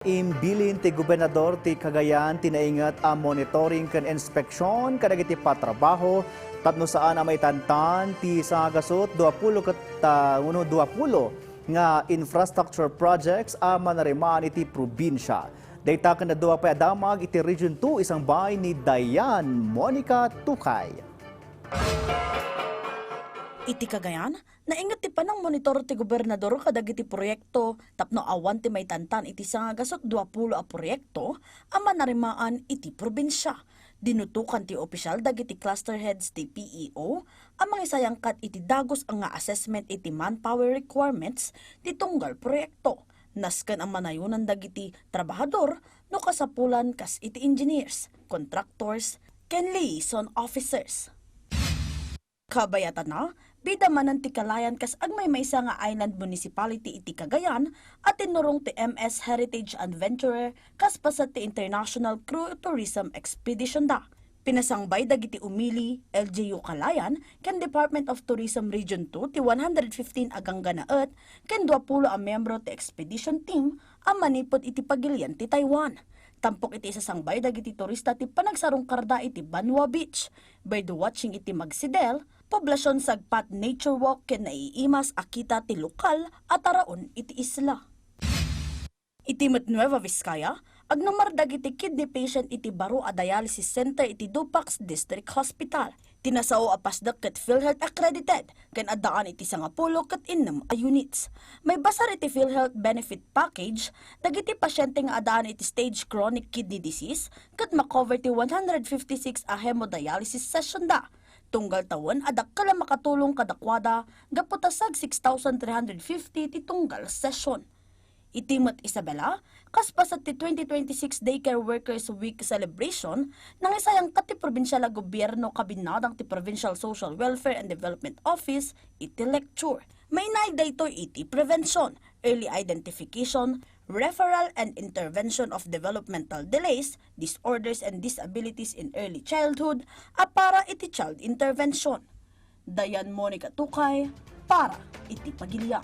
Imbilin ti Gobernador ti Cagayan tinaingat ang monitoring kan inspeksyon kadag iti patrabaho tapno saan ang maitantan ti sagasot 20 nga infrastructure projects a manarimaan iti probinsya. Dayta kan na pa adamag iti Region 2 isang bahay ni Dayan Monica Tukay. Iti Cagayan, naingat ti panang monitor ti gobernador kadag iti proyekto tapno awan ti may tantan iti sangagasot 20 a proyekto ama narimaan iti probinsya. Dinutukan ti opisyal dagiti cluster heads ti PEO amang isayangkat iti dagos ang nga assessment iti manpower requirements ti tunggal proyekto. Nasken ang manayunan dagiti trabahador no kasapulan kas iti engineers, contractors, ken liaison officers. Kabayatan na, bida manan ti Kalayan kas agmay maysa nga island municipality iti Cagayan at tinurong ti MS Heritage Adventurer kas pasat ti International Crew Tourism Expedition da. Pinasangbay dagiti umili LGU Kalayan ken Department of Tourism Region 2 ti 115 agang ganaet ken 20 a membro ti expedition team ang manipod iti pagilian ti Taiwan. Tampok iti sasangbay dagiti turista ti panagsarong karda iti Banwa Beach, birdwatching iti Magsidel, poblasyon sagpat nature walk ken naiimas akita ti lokal at araon iti isla. Iti Nueva Vizcaya, agnumar dagiti kidney patient iti baro a dialysis center iti Dupax District Hospital. Tinasao a pasdak ket PhilHealth accredited ken addaan iti 10 ket 6 a units. May basar iti PhilHealth benefit package dagiti pasyente nga addaan iti stage chronic kidney disease ket makover ti 156 a hemodialysis session da. Tunggal tawon adak kala makatulong kadakwada gaputasag 6,350 ti tunggal session. Itimot Isabela, kaspasat ti 2026 Daycare Workers Week celebration nang isayang kat ti probinsyal a gobyerno kabinadang ti Provincial Social Welfare and Development Office iti lecture. May naidaytoy iti prevention, early identification, referral and intervention of developmental delays, disorders and disabilities in early childhood, a para iti child intervention. Dayan Monica Tukay, para iti Pagilian.